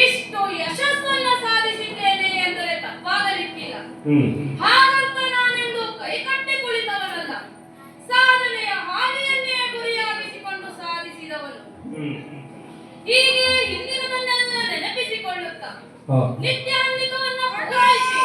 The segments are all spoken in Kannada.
ಇಷ್ಟು ಯಶಸ್ಸನ್ನ ಸಾಧಿಸಿದ್ದೇನೆ ಎಂದರೆ ತಪ್ಪಾಗಲಿಕ್ಕಿಲ್ಲ. ಹಾಗಂತ ನಾನೆಂದು ಕೈಕಟ್ಟಿ ಕುಳಿತವನಲ್ಲ. ಸಾಧನೆಯ ಹಾದಿಯನ್ನೇ ಗುರಿಯಾಗಿಸಿಕೊಂಡು ಸಾಧಿಸಿದವನು. ಹೀಗೆ ಹಿಂದಿನದನ್ನೆಲ್ಲ ನೆನಪಿಸಿಕೊಳ್ಳುತ್ತಾ ನಿತ್ಯಾನ್ನಿಕವನ್ನ ಪುರಾಯಿಸಿ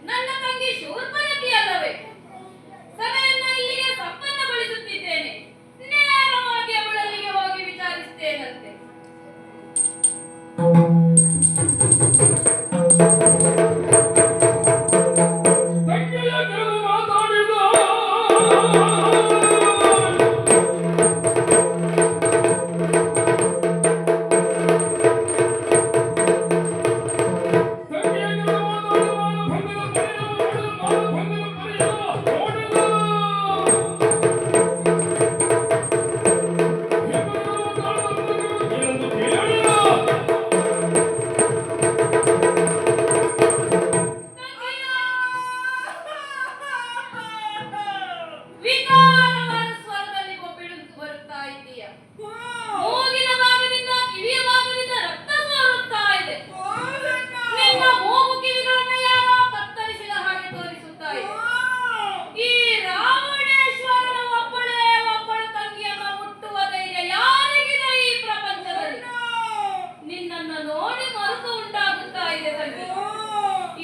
ನನ್ನ ತಂಗಿ ಶೂರ್ಪನಖಿ ಅಲ್ಲವೇ? ಸಭೆಯನ್ನ ಇಲ್ಲಿಗೆ ಸಂಪನ್ನಗೊಳಿಸುತ್ತಿದ್ದೇನೆ. ನೇರವಾಗಿ ಅವಳಲ್ಲಿಗೆ ಹೋಗಿ ವಿಚಾರಿಸುತ್ತೇನಂತೆ.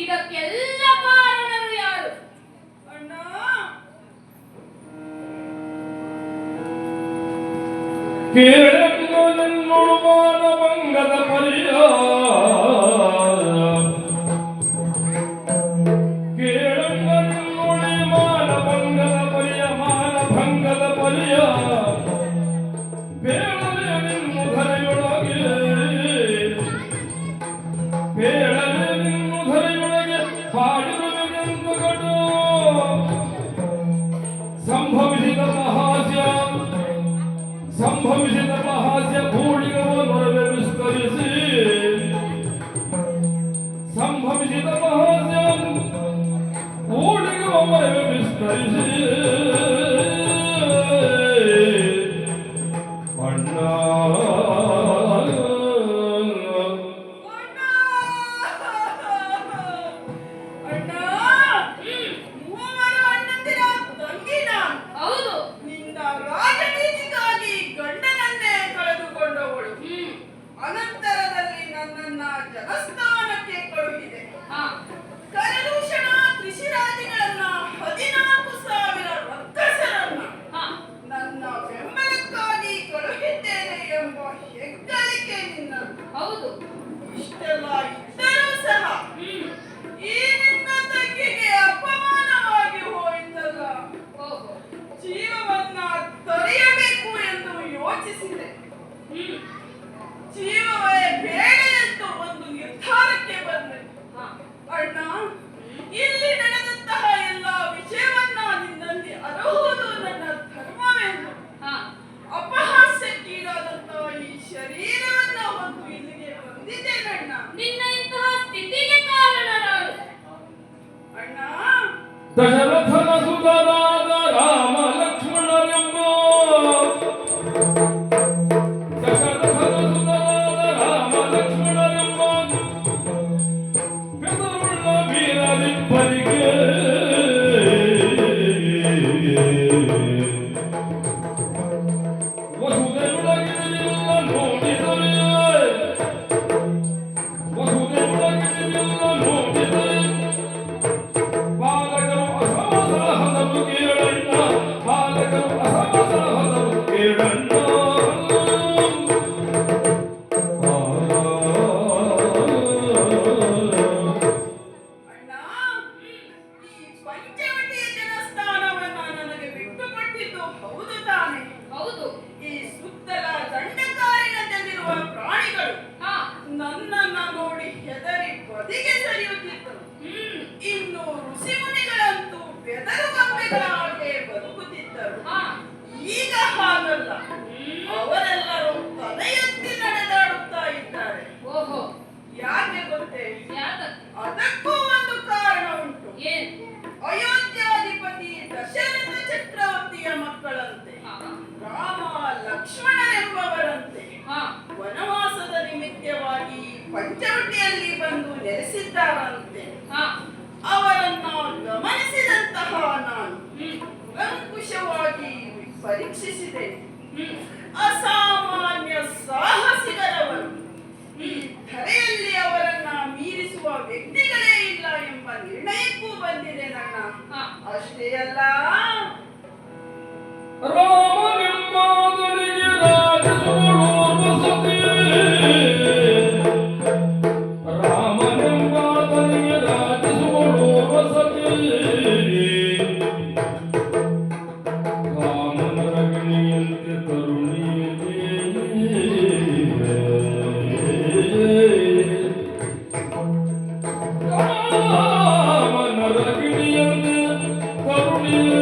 ಇದಕ್ಕೆಲ್ಲ ಕಾರಣರು ಯಾರು? ಅಣ್ಣ, ಕೇಳನ್ನು ನಿನ್ನೊಳುಮಾನ ಭಂಗದ ಪರಿಯ ಕೇಳನ್ನು ನಿನ್ನೊಳುಮಾನ ಭಂಗದ ಪರಿಯ ಮಾನ ಭಂಗದ ಪರಿಯ ಬೇಡಲೆ ನಿನ್ನ ಧರೆಯೊಳಗೆ ಬೇಡಲೆ ನಿನ್ನ ಧರೆಯೊಳಗೆ ಹಾಡಿರುವೆನೆಂದು ಗಡು ಸಂಭವಿಸಿದ ಮಹಾಸ್ಯ ಭೂಳಿಗವನ್ನೊರವೆ ವಿಸ್ತರಿಸಿ ಸಂಭವಿಸಿದ ಮಹಾಸ್ಯ ಭೂಳಿಗವನ್ನೊರವೆ ವಿಸ್ತರಿಸಿ ಅಣ್ಣ ಜನಸ್ಥಾನಕ್ಕೆ ಕಳುಹಿದೆ. ಕರದೂಷಣ ಕೃಷಿರಾಜಿಗಳನ್ನ 14,000 ರಕ್ಕಸರನ್ನ ನನ್ನ ಬೆಂಬಲಕ್ಕಾಗಿ ಕಳುಹಿದ್ದೇನೆ ಎಂಬ ಹೆಗ್ಗಳಿಕೆ ನಿನ್ನ. ಹೌದು, ಇಷ್ಟೆಲ್ಲ ಇದ್ದರೂ ಸಹ ಈ ನಿನ್ನ ತಂಗಿಗೆ ಅಪಮಾನವಾಗಿ ಹೋಯಿತಲ್ಲ. ಜೀವವನ್ನ ತೊರೆಯಬೇಕು ಎಂದು ಯೋಚಿಸಿದೆ. ಜೀವವೇ ಬೇಡ ಎಂದು ಒಂದು ನಿರ್ಧಾರಕ್ಕೆ ಬಂದೆ. ಅಣ್ಣ, ಇಲ್ಲಿ ನಡೆದಂತಹ ಎಲ್ಲ ವಿಷಯವನ್ನ ನಿನ್ನಲ್ಲಿ ಅರುಹುವುದು ನನ್ನ ಧರ್ಮವೆಂದು ಅಪಹಾಸ್ಯಕ್ಕೀಡಾದಂತಹ ಈ ಶರೀರವನ್ನ ಹೊತ್ತು ಇಲ್ಲಿಗೆ ಬಂದಿದ್ದೇನಣ್ಣ. ನಿನ್ನ ಇಂತಹ ಸ್ಥಿತಿಗೆ ಕಾರಣ ನಾನು. ಅಣ್ಣ, ದಶರಥನ ಸುತರಾದ ರಾಮ ಲಕ್ಷ್ಮಣರೆಂಬ ಬಾಲಕರು ಪರೀಕ್ಷಿಸಿದ್ದೇನೆ. ಹ್ಮ್. ಅಸಾಮಾನ್ಯ ಸಾಹಸಿಗರವರು. ಈ ಧರೆಯಲ್ಲಿ ಅವರನ್ನ ಮೀರಿಸುವ ವ್ಯಕ್ತಿಗಳೇ ಇಲ್ಲ ಎಂಬ ನಿರ್ಣಯಕ್ಕೂ ಬಂದಿದೆ ನನ್ನ. ಹಾ. ಅಷ್ಟೇ ಅಲ್ಲ, ರಾಮನೆಂಬಾತನಿಗೆ ರಾಜಸುಗಳು ವಸತಿ. ರಾಮನೆಂಬಾತನಿಗೆ ರಾಜಸುಗಳು ವಸತಿ. ಕಾಮನರಗಿಣಿಯಂತೆ ತರುಣಿಯೇ. ಕಾಮನರಗಿಣಿಯಂತೆ ತರುಣಿಯೇ.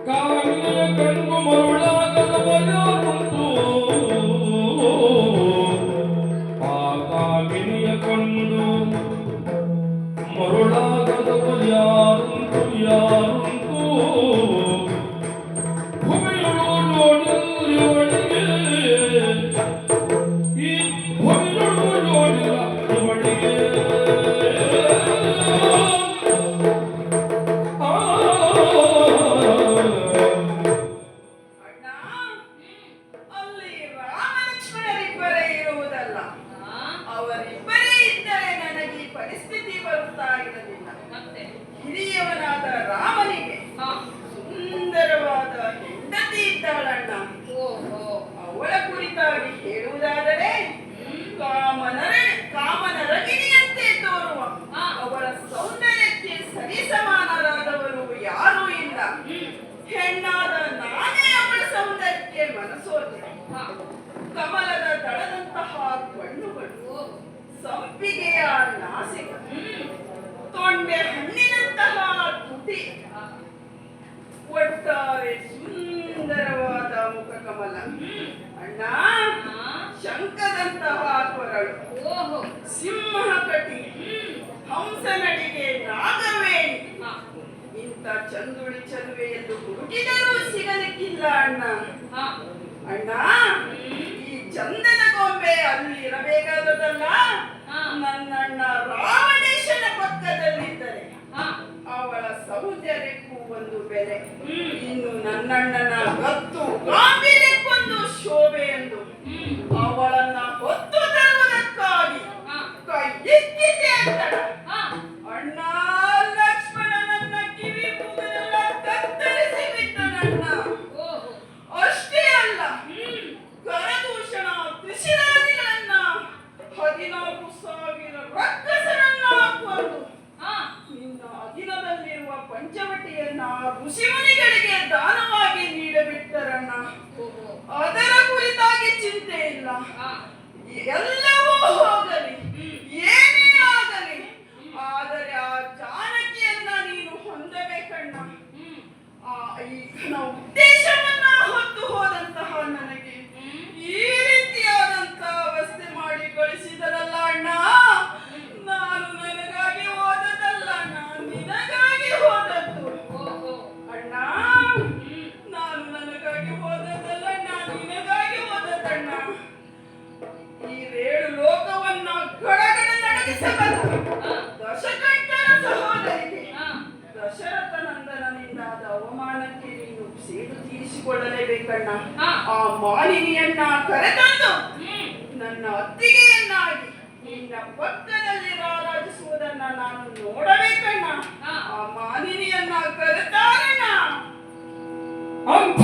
ಕಾಮಿನಿಯ ಕಣ್ಣು ಮರುಳಾಗದವಯಾರುಂಟು. ಆ ಕಾಮಿನಿಯ ಕಣ್ಣು ಮರುಳಾಗದವಯಾರುಂಟು ಯಾರುಂಟು. ಭೂಮಿಯಳು ನೋಡಿಲ್ಲವಳಿಗೆ. ಈ ಭೂಮಿಯಳು ನೋಡಿಲ್ಲ ಇವಳಿಗೆ. ಅಣ್ಣ, ಅಲ್ಲಿ ರಾಮಲಕ್ಷ್ಮಣರಿಬ್ಬರೇ ಇರುವುದಲ್ಲ. ಹಾ. ಅವರಿಬ್ಬರೇ ಇದ್ದರೆ ನನಗೆ ಈ ಪರಿಸ್ಥಿತಿ ಬರುತ್ತಾ ಇರಲಿಲ್ಲ. ಮತ್ತೆ ಹಿರಿಯವನಾದ ರಾಮನಿಗೆ ಹಾ. ಸುಂದರವಾದ ಹೆಂಡತಿ ಇದ್ದಾಳಣ್ಣ. ಓಹೋ. ಅವಳ ಕುರಿತಾಗಿ ಹೇಳುವುದಾದರೆ ಹ್ಮ್. ಕಾಮನರಗಿಣಿಯಂತೆ ತೋರುವ ಹಾ. ಅವಳ ಸೌಂದರ್ಯಕ್ಕೆ ಸರಿಸಮಾನರಾದವರು ಯಾರೂ ಇಲ್ಲ. ಹ್ಮ್. ಹೆಣ್ಣಾದ ನಾನೇ ಅವಳ ಸೌಂದರ್ಯಕ್ಕೆ ಮನಸೋದೆ. ಹಾ. ಕಮಲದ ದಳದಂತಹ ಕಣ್ಣುಗಳು, ಓ. ಸಂಪಿಗೆಯ ನಾಸಿಕ, ಹ್ಮ್. ತೊಂಡೆ ಹಣ್ಣಿನಂತಹ ತುಟಿ, ಹಾ. ಒಟ್ಟಾರೆ ಸುಂದರವಾದ ಮುಖ ಕಮಲ. ಹ್ಮ್. ಅಣ್ಣ, ಹಾ. ಶಂಖದಂತಹ ಕೊರಳು, ಓಹೋ. ಸಿಂಹ ಕಟಿ, ಹ್ಮ್. ಹಂಸನಡಿಗೆ, ನಾಗವೇಣಿ. ಹಾ. ಇಂಥ ಚಂದುಳಿ ಚಲುವೆಯೆಂದು ಹುಡುಕಿದರೂ ಸಿಗಲಿಕ್ಕಿಲ್ಲ ಅಣ್ಣ. ಹಾ. ಅಣ್ಣ, ಹ್ಮ್. ಈ ಚಂದದ ಗೊಂಬೆ ಅಲ್ಲಿ ಇರಬೇಕಾದದಲ್ಲ, ಹಾ. ನನ್ನಣ್ಣ ರಾವಣೇಶನ ಪಕ್ಕದಲ್ಲಿದ್ದರೆ ಹಾ. ಅವಳ ಸೌಂದರ್ಯಕ್ಕೂ ಒಂದು ಬೆಲೆ. ಹ್ಮ್. ಇನ್ನು ನನ್ನಣ್ಣನ ಗತ್ತು ಗಾಂಭೀರ್ಯಕ್ಕೊಂದು ಶೋಭೆ ಎಂದು ಹ್ಮ್. ಅವಳನ್ನ ಹೊತ್ತು ತರುವುದಕ್ಕಾಗಿ ಹಾ. ಕೈ ಎತ್ತಿದ್ದೆ ಅಂತಡ. ಹಾ. ಅಣ್ಣ, ಲಕ್ಷ್ಮಣನನ್ನ ಕಿವಿ ಮೂಗನೆಲ್ಲ ಕತ್ತರಿಸಿ ಬಿಟ್ಟನಣ್ಣ. ಓಹೋ. ಅಷ್ಟೇ ಅಲ್ಲ, ಹ್ಮ್. ಕರದೂಷಣ ತ್ರಿಶಿರಾದಿಗಳನ್ನ 14,000 ರಕ್ಕಸರನ್ನ ಕೊಂದು ಹಾ. ನಿನ್ನ ಅಧೀನದಲ್ಲಿರುವ ಪಂಚವಟಿಯನ್ನ ಋಷಿಮುನಿಗಳಿಗೆ ದಾನವಾಗಿ ನೀಡಬಿಟ್ಟರಣ್ಣ. ಓಹೋ. ಅದರ ಕುರಿತಾಗಿ ಚಿಂತೆ ಇಲ್ಲ. ಹಾ. ಎಲ್ಲವೂ ಹೋಗಲಿ, ಹ್ಮ್. ಏನೇ ಆಗಲಿ, ಆದರೆ ಆ ಜಾನಕಿಯನ್ನ ನೀನು ಹೊಂದಬೇಕಣ್ಣ. ಹ್ಮ್. ಈ ಘನ ಉದ್ದೇಶವನ್ನ ಹೊತ್ತು ಹೋದಂತಹ ನನಗೆ ಹ್ಮ್. ಈ ರೀತಿಯಾದಂತಹ ಅವಸ್ಥೆ ಮಾಡಿ ಕಳಿಸಿದರಲ್ಲ ಅಣ್ಣ. ನಾನು ನನಗಾಗಿ ಹೋದದಲ್ಲ, ನಾನು ನಿನಗಾಗಿ ಹೋದದ್ದು. ಓಹೋ. ಅಣ್ಣ, ಹ್ಮ್. ನಾನು ನನಗಾಗಿ ಹೋದದ್ದಲ್ಲ, ನಾನು ನಿನಗಾಗಿ ಹೋದದ್ದಣ್ಣ. ಈ 7 ಲೋಕವನ್ನ ಗಡಗಡ ನಡಗಿಸಬಲ್ಲ ಹಾ. ದಶಕಂಠನ ಸಹೋದರಿಗೆ ಹಾ. ದಶರಥ ನಂದನನಿಂದಾದ ಅವಮಾನಕ್ಕೆ ನೀನು ಸೇಡು ತೀರಿಸಿಕೊಳ್ಳಲೇಬೇಕಣ್ಣ. ಹಾ. ಆ ಮಾಲಿನಿಯನ್ನ ಕರೆತಂದು ಹ್ಮ್. ನನ್ನ ಅತ್ತಿಗೆಯನ್ನಾಗಿ ನಿನ್ನ ಪಕ್ಕದಲ್ಲಿ ರಾರಾಜಿಸುವುದನ್ನ ನಾನು ನೋಡಬೇಕಣ್ಣ. ಹಾ. ಆ ಮಾಲಿನಿಯನ್ನ ಕರೆತಾರಣ್ಣ. ಅಂಥ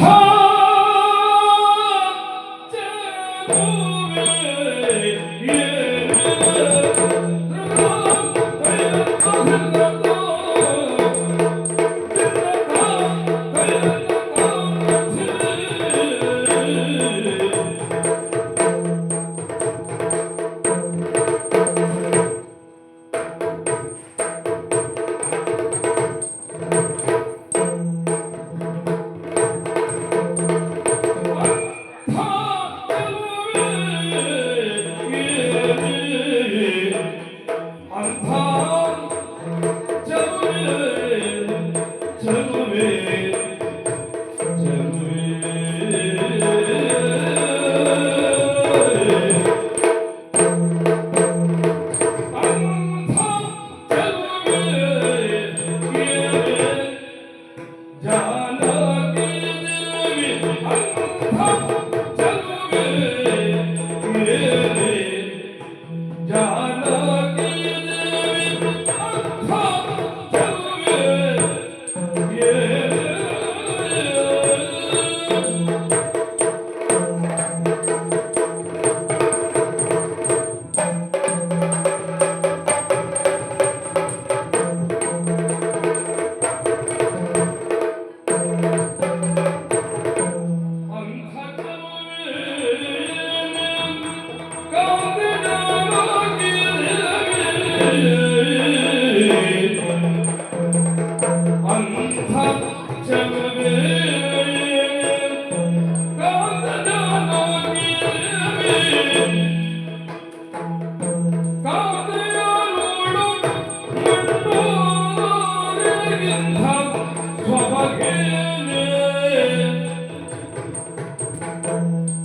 ಸೊಬಗೇನೆ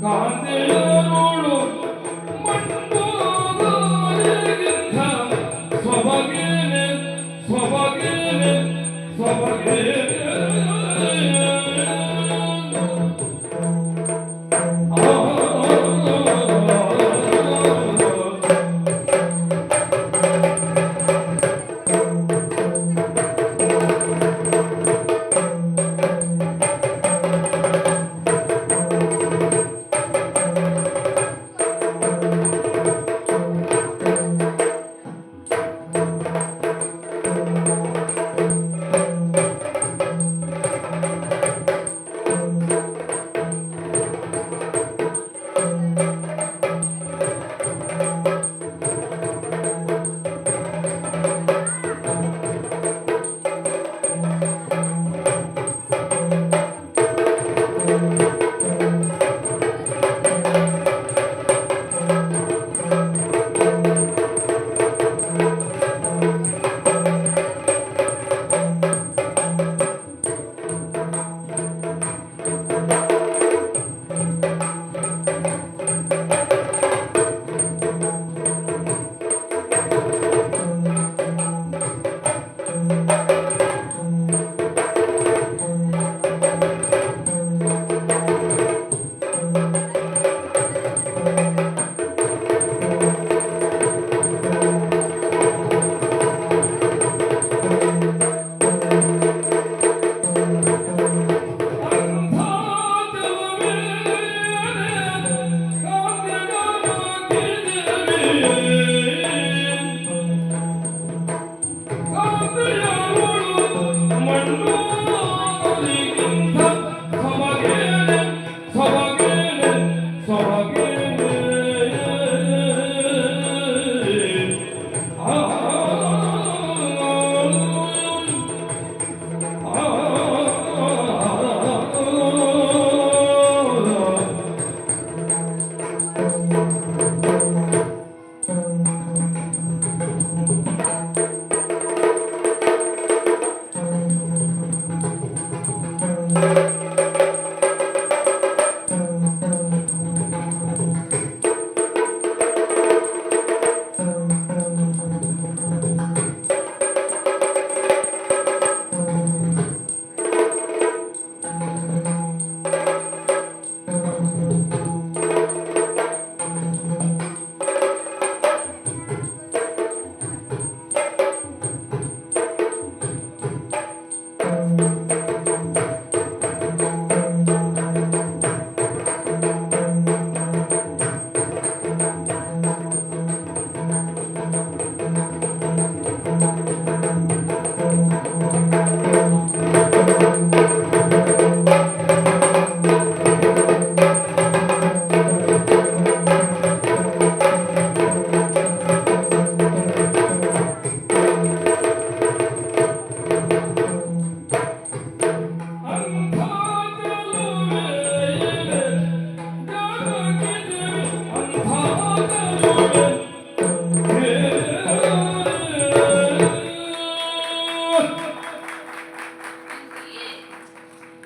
ಕಾಂತೆಯರೋಳು ಮಂಡೋದರಿಗಿಂತ ಸೊಬಗೇನೆ ಸೊಬಗೇನೆ ಸೊಬಗೇನೆ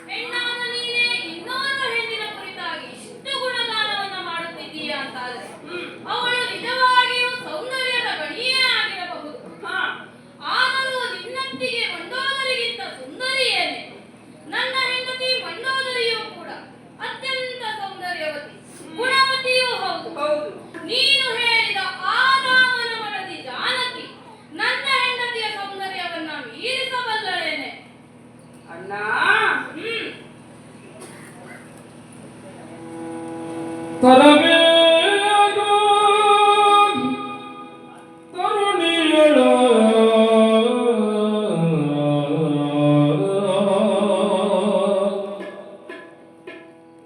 ಹೆಣ್ಣಾದ ನೀನೇ ಇನ್ನೊಂದು ಹೆಣ್ಣಿನ ಕುರಿತಾಗಿ ಇಷ್ಟು ಗುಣಗಾನವನ್ನ ಮಾಡುತ್ತಿದ್ದೀಯಾ ಅಂತಾದ್ರೆ ಅವಳು ನಿಜವಾಗಿಯೂ ಸೌಂದರ್ಯದ ಗಣಿಯೇ ಆಗಿರಬಹುದು. ಆದರೂ ನಿನ್ನಂತಿಗೆ ಮಂಡೋದರಿಗಿಂತ ಸುಂದರಿಯೇನೆ. ನನ್ನ ಹೆಂಡತಿ ಮಂಡೋದರಿಯೂ ಕೂಡ ಅತ್ಯಂತ ಸೌಂದರ್ಯವತಿ, ಗುಣವತಿಯೂ ಹೌದು. ನೀನು ಹೇಳಿದ ಆ ರಾಮನ ಮಡದಿ ಜಾನಕಿ ನನ್ನ ಹೆಂಡತಿಯ ಸೌಂದರ್ಯವನ್ನ ಮೀರಿಸಬಲ್ಲಳೇನೆ. ಅಣ್ಣ ತರಬೇಗ ತರುಣಿಯಳ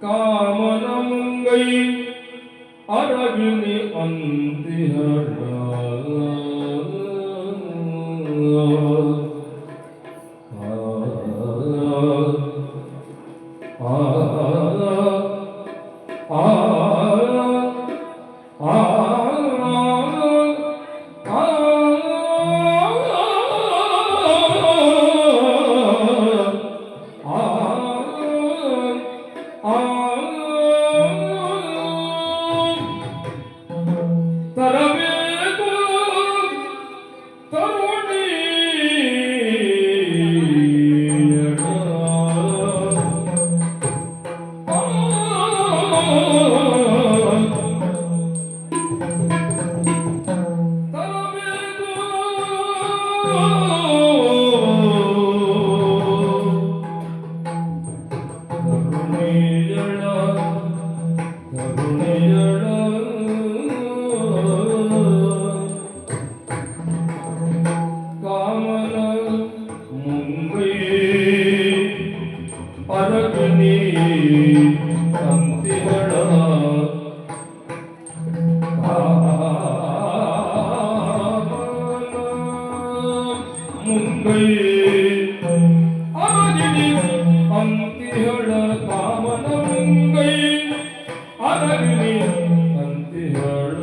ಕಾಮನ ಮುಂಗೈ ಅರಗಿಣಿ ಅಂತಿಹರ ಮಂಗೈ ಅರಗಿಣಿ ಅಂತಿಹಳ ಕಾಮನ ಮಂಗೈ ಅರಗಿಣಿ ಅಂತಿಹಳ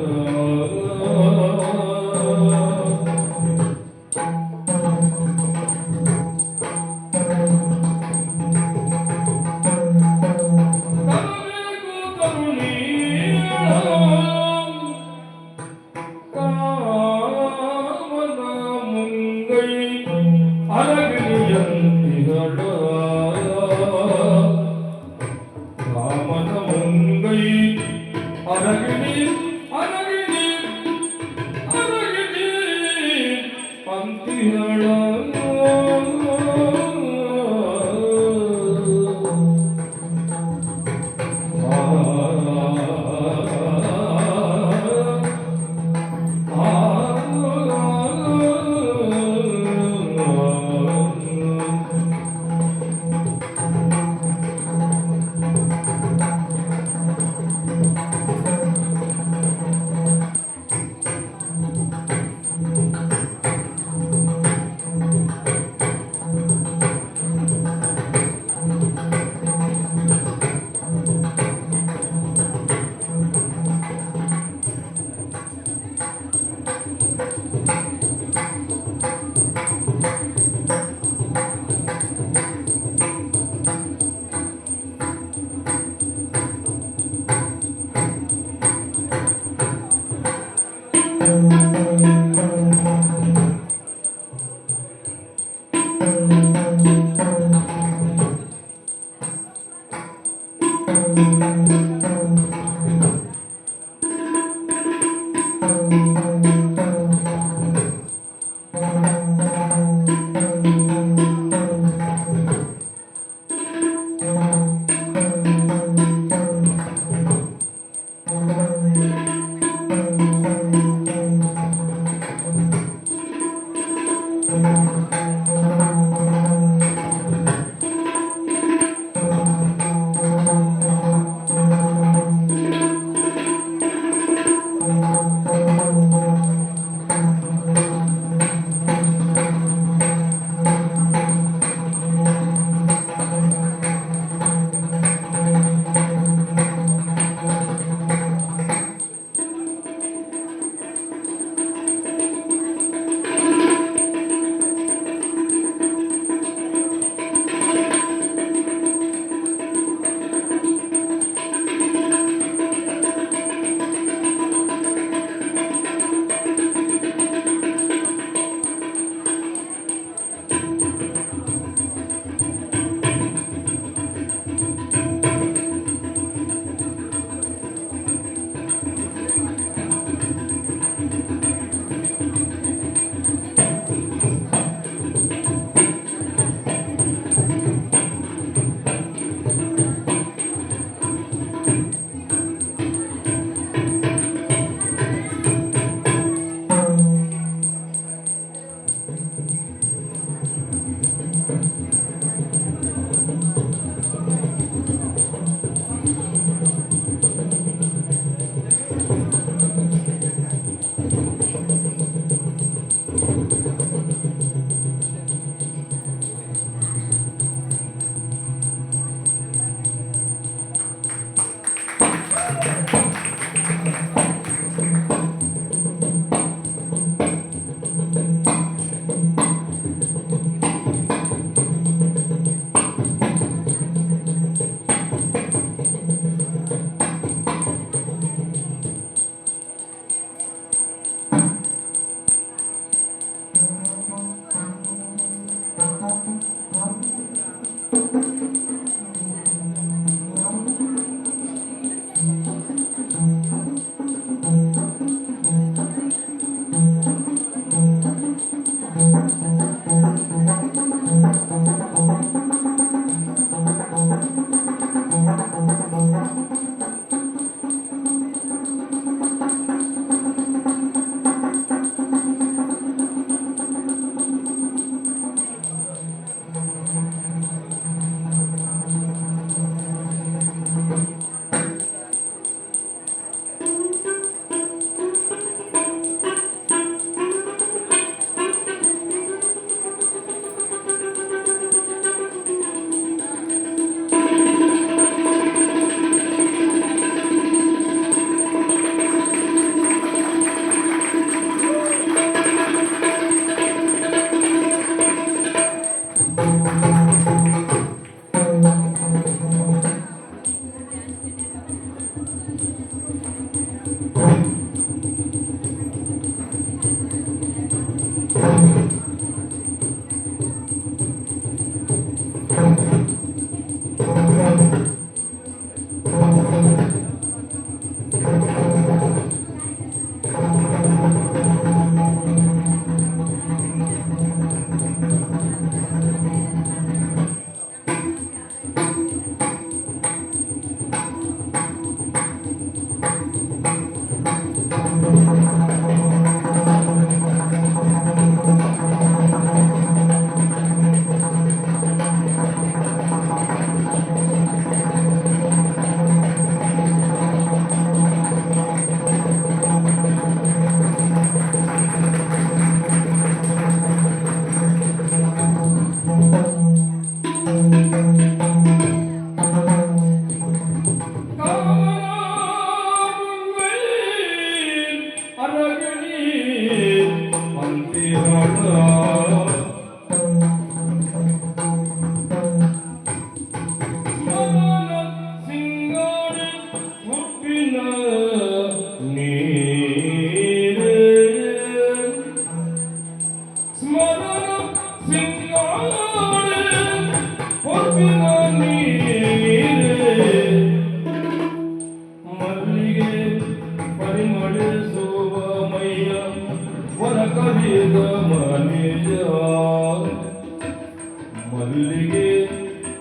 ಮಲ್ಲಿಗೆ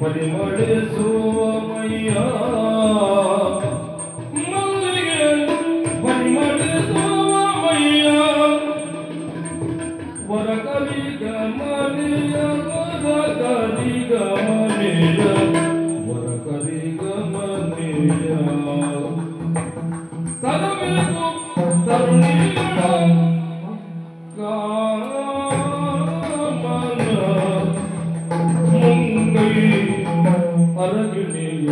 ಪರಿಮಳಿಸುವ ಮೈಯ ಮಲ್ಲಿಗೆ ಪರಿಮಳಿಸುವ ಮೈಯ ವರಕಲಿ ಗಮನಿಯ ವರಕಲಿ ಗಮನಿಯ ವರಕಲಿ ಗಮನಿಯ ತರಬೇಕು ತರುಣಿಗಳ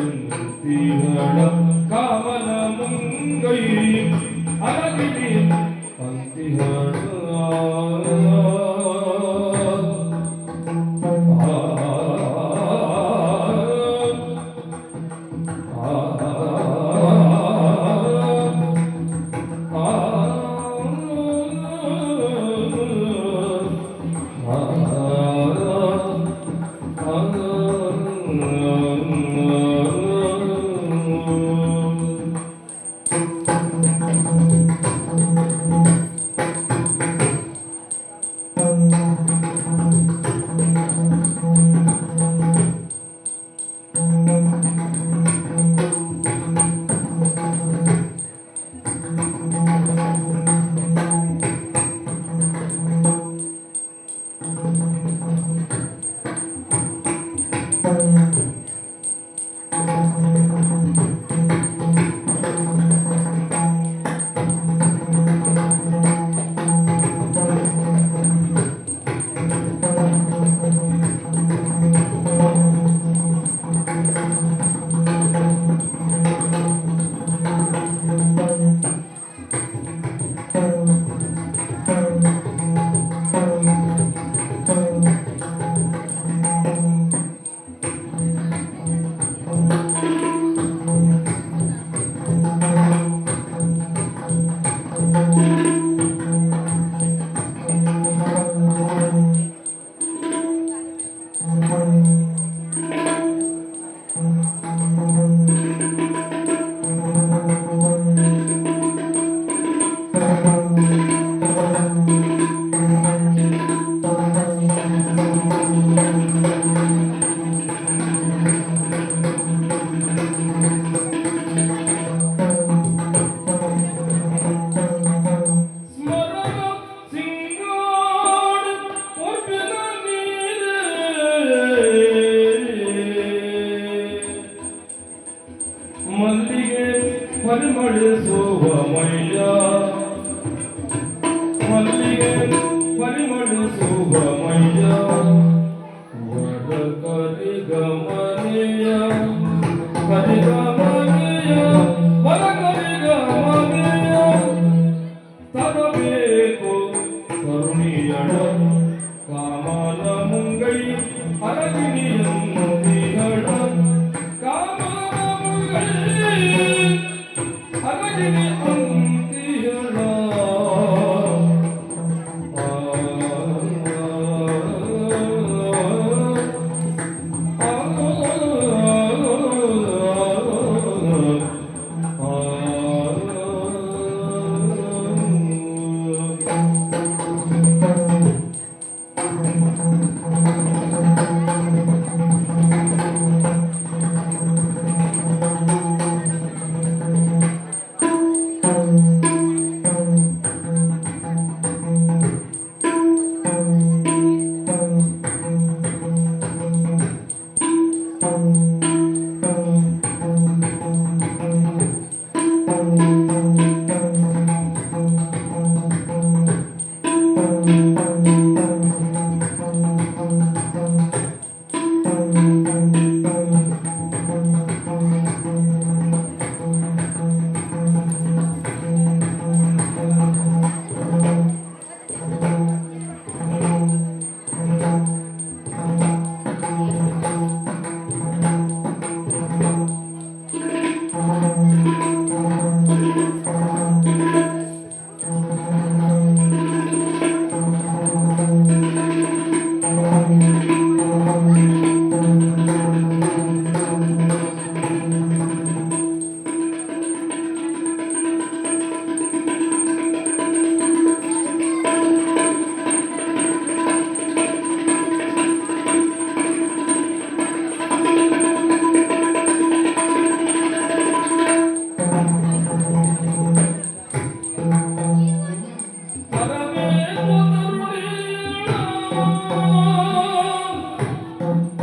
ಅರಗಿಣಿಯಂತಿಹಳ ಕಾಮನ ಮುಂಗೈ ಅರಗಿಣಿ ಅಂತಿಹಳ ಮಲ್ಲಿಗೆ ಪರಿಮಳಿಸುವ ಮೈಯ ಮಲ್ಲಿಗೆ ಪರಿಮಳಿಸುವ ಮೈಯ ವರಕರಿ ಗಮನೆಯ ಪರಿಗಮನೆಯ ವರಕರಿ ಗಮನೆಯ ತರಬೇಕು ಕರುಣಿಯಳ ಕಾಮನ ಮುಂಗೈ ಅರಗಿಣಿಯನ್ನು ತಿಹಳ ಕಾಮನಮುಗೈ ಅರಗಿಣಿ ಅಂತಿಹಳ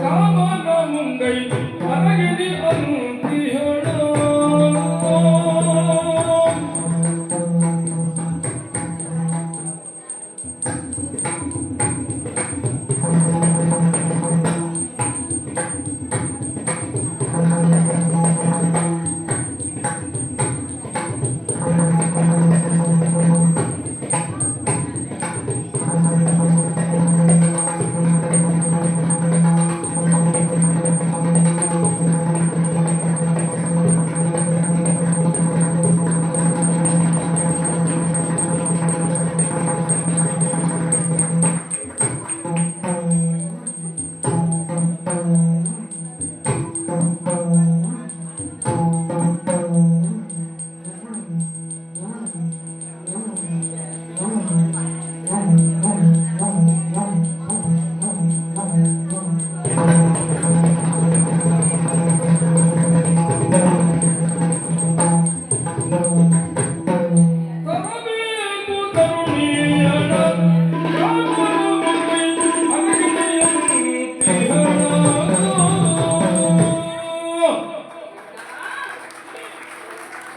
ಕಾಮನಮುಗೈ ಅರಗಿಣಿ ಅಂತಿಹಳ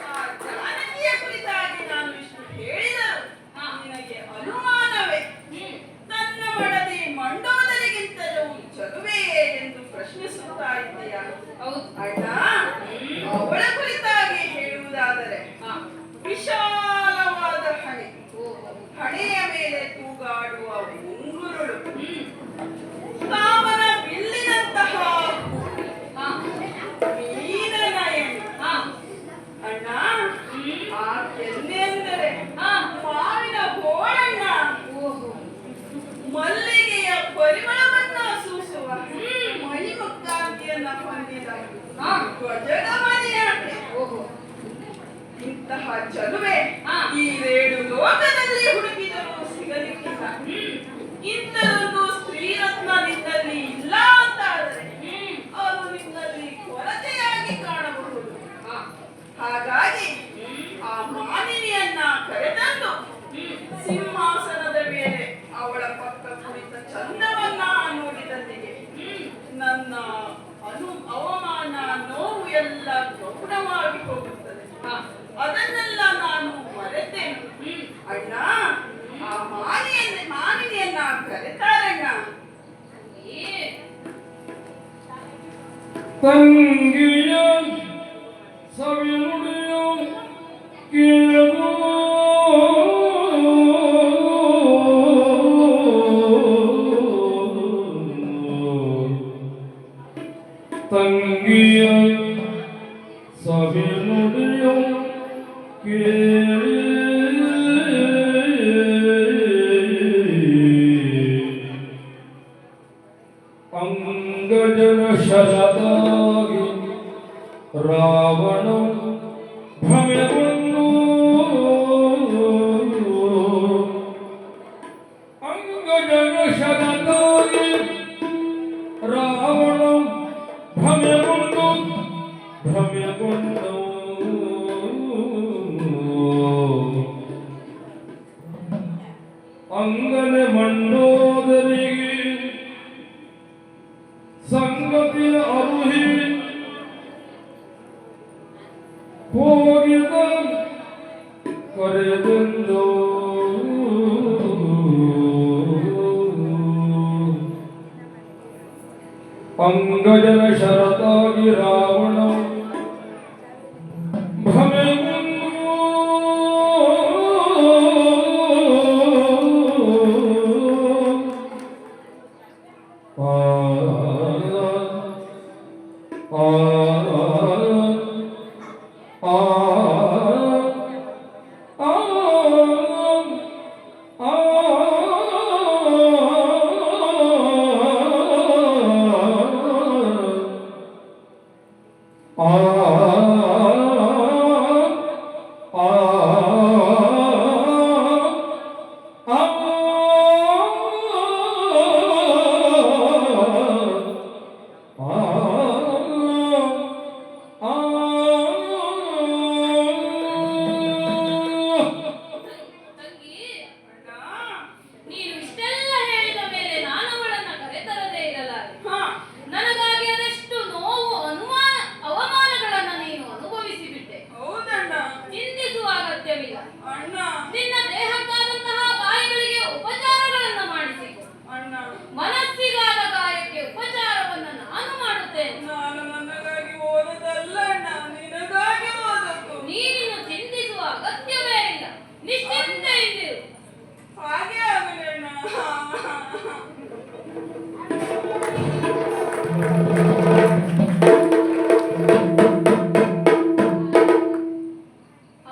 ಆ ಜಾನಕಿಯ ಕುರಿತಾಗಿ ನಾನು ಇಷ್ಟು ಹೇಳಿದರು ನಿನಗೆ ಅನುಮಾನವೇ? ನನ್ನ ಮಡದಿ ಮಂಡೋದರಿಗಿಂತಲೂ ಚಲುವೆಯೇ ಎಂದು ಪ್ರಶ್ನಿಸುತ್ತಾ ಇದ್ದೀಯ ಹೌದು. ಅಣ್ಣ. ಅವಳ ಕುರಿತಾಗಿ ಹೇಳುವುದಾದರೆ ವಿಶಾಲವಾದ ಹಣೆ, ಹಣೆಯ ಮೇಲೆ ತೂಗಾಡುವ ಉಂಗುರುಳು, ಕಾಮನ ಬಿಲ್ಲಿನಂತಹ ಮೀನನಯನಿ. ಅಣ್ಣ, ಆ ಕೆನ್ನೆಂದರೆ ಮಾವಿನ ಹೋಳಣ್ಣ. ಮಲ್ಲಿಗೆಯ ಪರಿಮಳವನ್ನ ಸೂಸುವ ಮಣಿಮುಕ್ತಾಂತಿಯನ್ನ ಹೊಂದಿದ ಧ್ವಜದ ಮನೆಯಾಟೆ. ಇಂತಹ ಚಲುವೆ ಈ 7 ಲೋಕದಲ್ಲಿ ಹುಡುಕಿದರೂ ಸಿಗಲಿಕ್ಕಿಲ್ಲ. ಇಂಥದೊಂದು ಸ್ತ್ರೀರತ್ನ ನಿನ್ನಲ್ಲಿ ಇಲ್ಲ ಅಂತಾದರೆ ಅದು ನಿನ್ನಲ್ಲಿ ಕೊರತೆಯಾಗಿ ಕಾಣಬಹುದು. ಹಾಗಾಗಿ ಆ ಮಾನಿನಿಯನ್ನ ಕರೆತಂದು ಸಿಂಹಾಸನದ ಮೇಲೆ ಅವಳ ಪಕ್ಕ ಕುಳಿತ ಚಂದವನ್ನ ನೋಡಿದಲ್ಲಿಗೆ ನನ್ನ ಅವಮಾನ, ನೋವು ಎಲ್ಲ ಗೌರವವಾಗಿ ಹೋಗುತ್ತದೆ. ಅದನ್ನೆಲ್ಲ ನಾನು ಮರೆತೇನೆ. ಅಣ್ಣ, ಆ ಮಾನಿನಿಯನ್ನ ಕರೆತಾರಣ್ಣ. ತಂಗಿಯ ಸವಿನುಡಿಯ ಕೇಳು ತಂಗಿಯ ಸವಿ ನುಡಿಯ ಕೇಳಿ ಅಂಗಜನ ಶರದಾಗಿ ರಾವಣ ಭ್ರಮೆಗೊಂಡು ಅಂಗಜನ ಶರದಾಗಿ ರಾವಣ ಭ್ರಮೆಗೊಂಡು ಅಂಗನೆ ಮಂಡೋದರಿಗೆ ಸಂಗತಿಯ ಅರುಹಿ ಹೋಗಿದ ಕರೆದೆಂದು ಅಂಗಜನ ಶರತಾಗಿ ರಾವಣ ಭ್ರಮೆಗೊಂಡು ತಂಗಿ, ನೀನು ಇಷ್ಟೆಲ್ಲ ಹೇಳಿದ ಮೇಲೆ ನಾನು ಅವಳನ್ನ ಕರೆತರದೇ ಇರಲಾರೆ. ನನಗಾಗಿ ಅದೆಷ್ಟು ನೋವು ಅವಮಾನಗಳನ್ನ ನೀನು ಅನುಭವಿಸಿಬಿಟ್ಟೆ. ಹೌದಣ್ಣ. ಚಿಂತಿಸುವ ಅಗತ್ಯವಿಲ್ಲ. ಅಣ್ಣ ನಿನ್ನ ದೇಹಕ್ಕಾದಂತಹ ಗಾಯಗಳಿಗೆ ಉಪಚಾರಗಳನ್ನು ಮಾಡಿಸಿಕೊ. ಅಣ್ಣ ಮನಸ್ಸಿಗಾದ ಗಾಯಕ್ಕೆ ಉಪಚಾರವನ್ನ ನಾನು ಮಾಡುತ್ತೇನೆ. ನಾನು ನನಗಾಗಿ ಓದದಲ್ಲ ಅಣ್ಣ, ನಿನಗಾಗಿ ಓದದ್ದು. ನೀನಿನ್ನು ಚಿಂತಿಸುವ ಅಗತ್ಯವೇ ಇಲ್ಲ. ನಿಶ್ಚಿಂತೆಯಿಂದಿರು. ಹಾಗೆ ಆಗಲಿ ಅಣ್ಣ.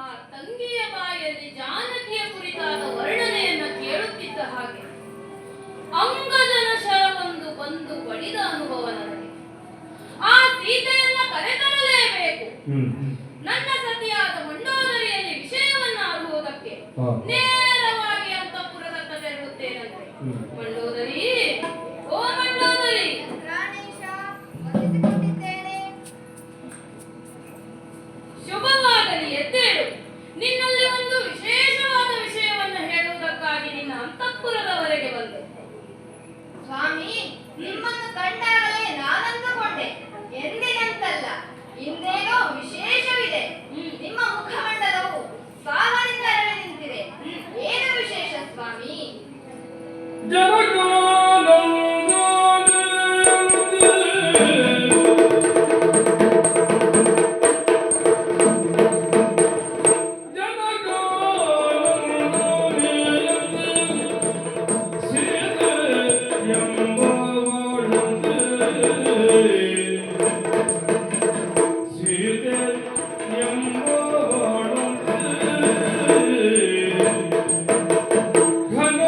ಆ ತಂಗಿಯ ಬಾಯಲ್ಲಿ ಜಾನಕಿಯ ಕುರಿತಾದ ವರ್ಣನೆಯನ್ನ ಕೇಳುತ್ತಿದ್ದ ಹಾಗೆ ಅಂಗಜನ ಶರವೊಂದು ಬಂದು ಬಡಿದ ಅನುಭವ ನನಗೆ. ಆ ಸೀತೆಯನ್ನ ಕರೆತರಲೇಬೇಕು. ನನ್ನ ಸತಿಯಾದ ಮಂಡೋದರಿಯಲ್ಲಿ ವಿಷಯವನ್ನ ಅರುವುದಕ್ಕೆ ನೇರವಾಗಿ ಅಂತಃಪುರದತ್ತ ತೆರಳುತ್ತೇನಂತೆ. ಮಂಡೋದರಿ, ಓ ಮಂಡೋದರಿ, ಶುಭವಾಗಲಿ, ಎದ್ದೇಳು. ನಿನ್ನಲ್ಲಿ ಒಂದು ವಿಶೇಷವಾದ ವಿಷಯವನ್ನು ಹೇಳುವುದಕ್ಕಾಗಿ ನಿನ್ನ ಅಂತಃಪುರದವರೆಗೆ ಬಂದೆ. ಸ್ವಾಮಿ, ನಿಮ್ಮನ್ನು ಕಂಡಾಗಲೇ ನಾನಂದುಕೊಂಡೆ, ಎಂದಿನಂತಲ್ಲ ಇಂದೇನೋ ವಿಶೇಷವಿದೆ. ನಿಮ್ಮ ಮುಖಮಂಡಲವು ಸಾಗರಿಂದ ಅರಳಿ ನಿಂತಿದೆ. ಏನು ವಿಶೇಷ ಸ್ವಾಮಿ? ಘನ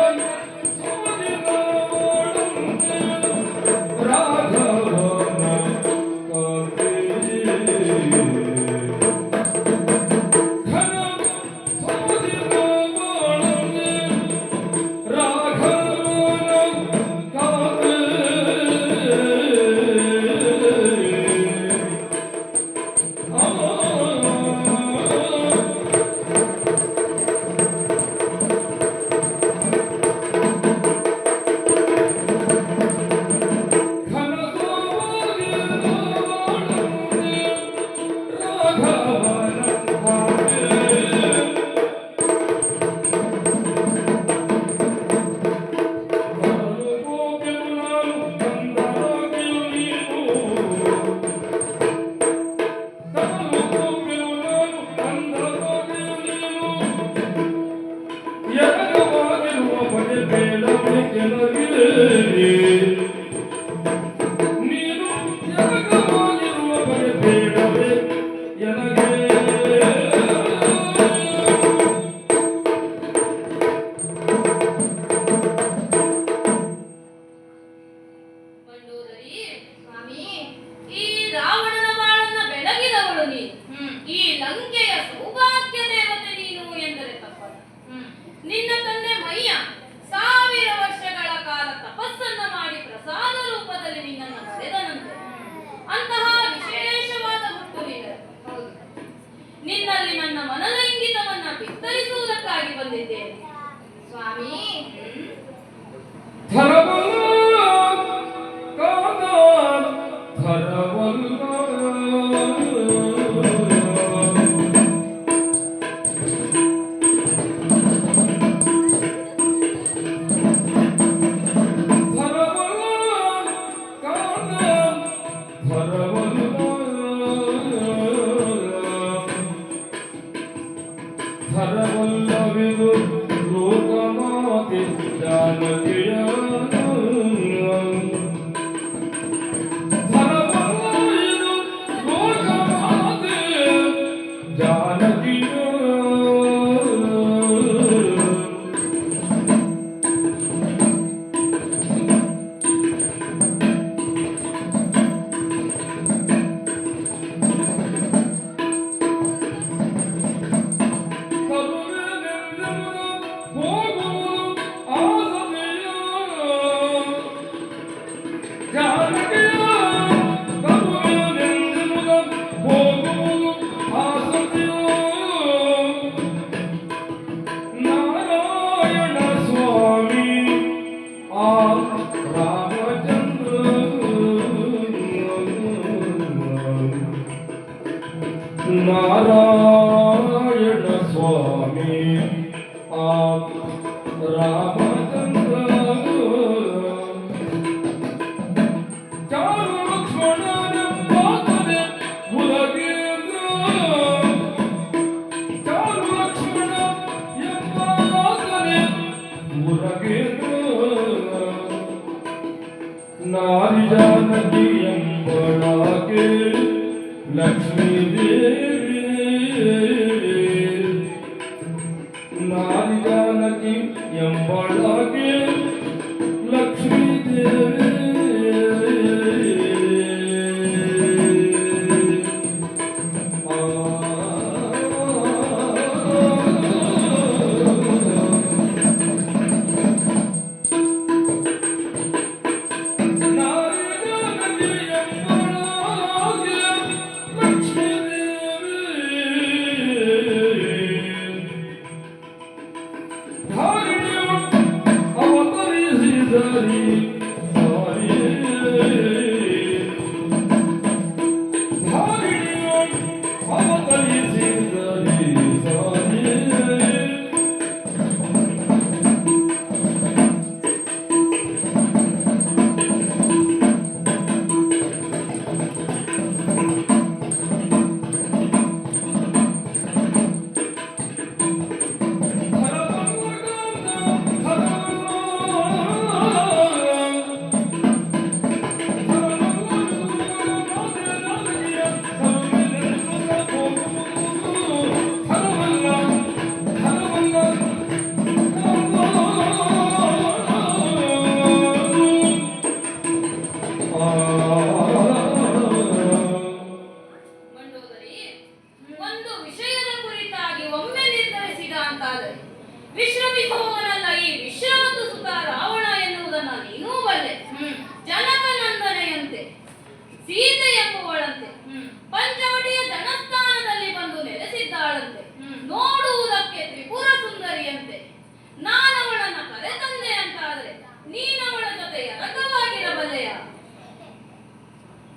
ಲಂಕೆಯ ಸೌಭಾಗ್ಯ ದೇವತೆ ನೀನು ಎಂದರೆ ತಪ್ಪಲ್ಲ. ನಿನ್ನ ತಂದೆ ಮಯ್ಯ 1000 ವರ್ಷಗಳ ಕಾಲ ತಪಸ್ಸನ್ನ ಮಾಡಿ ಪ್ರಸಾದ ರೂಪದಲ್ಲಿ ನಿನ್ನನ್ನು ಪಡೆದನಂತೆ. ಅಂತಹ ವಿಶೇಷವಾದ ಹುಟ್ಟು ನಿನ್ನದು. ನಿನ್ನಲ್ಲಿ ನನ್ನ ಮನದ ಇಂಗಿತವನ್ನ ಬಿತ್ತರಿಸುವುದಕ್ಕಾಗಿ ಬಂದಿದ್ದೇನೆ ಸ್ವಾಮಿ. ಧರವಲ್ಲ ಕಾದ ಧರವಲ್ಲ ಹರವಲ್ಲವಿದು ಲೋಕಮಾತೆ ಜಾನಕಿಯ ಹರವಲ್ಲವಿದು ಲೋಕಮಾತೆ ಜಾನಕಿಯ ನಾರಾಯಣ ಸ್ವಾಮಿ ಆ ರಾಮಚಂದ್ರ ನಾರಾಯಣ ಸ್ವಾಮಿ ಆ ರಾಮಚಂದ್ರ ಚಾರು ಲಕ್ಷ್ಮಣನ ಮಾತನೆ ಉಲಗೇಂದ್ರ ಚಾರು ಲಕ್ಷ್ಮಣ ಎಂಬ ಮಾತನೆ ಉಲಗೇಂದ್ರ ನಾರಿ ಜಾನಕಿ ಎಂಬಳಾಕೆ ಲಕ್ಷ್ಮೀ ದೇವಿ ನಾರಿ ಜಾನಕಿ ಎಂಬಳಾಕೆ ಲಕ್ಷ್ಮೀ ದೇವಿ ಮಂಡೋದರಿ, ಒಂದು ವಿಷಯದ ಕುರಿತಾಗಿ ಒಮ್ಮೆ ನಿರ್ಧರಿಸಿದ ಅಂತಾದರೆ ವಿಶ್ರಮಿಸುವವನಲ್ಲ ಈ ವಿಶ್ರವತು ಸುತ ರಾವಣ ಎನ್ನುವುದನ್ನ ನೀನೂ ಬಲ್ಲೆ. ಜನಕನಂದನೆಯಂತೆ ಸೀತೆ ಎಂಬುವಳಂತೆ ಪಂಚವಟಿಯ ಜನಸ್ಥಾನದಲ್ಲಿ ಬಂದು ನೆಲೆಸಿದ್ದಾಳಂತೆ. ನೋಡುವುದಕ್ಕೆ ತ್ರಿಪುರ ಸುಂದರಿಯಂತೆ. ನಾನವಳನ್ನ ಕರೆತಂದೆ ಅಂತಾದರೆ ನೀನವಳ ಜೊತೆ ಎರಕವಾಗಿರಬಲ್ಲೆಯ?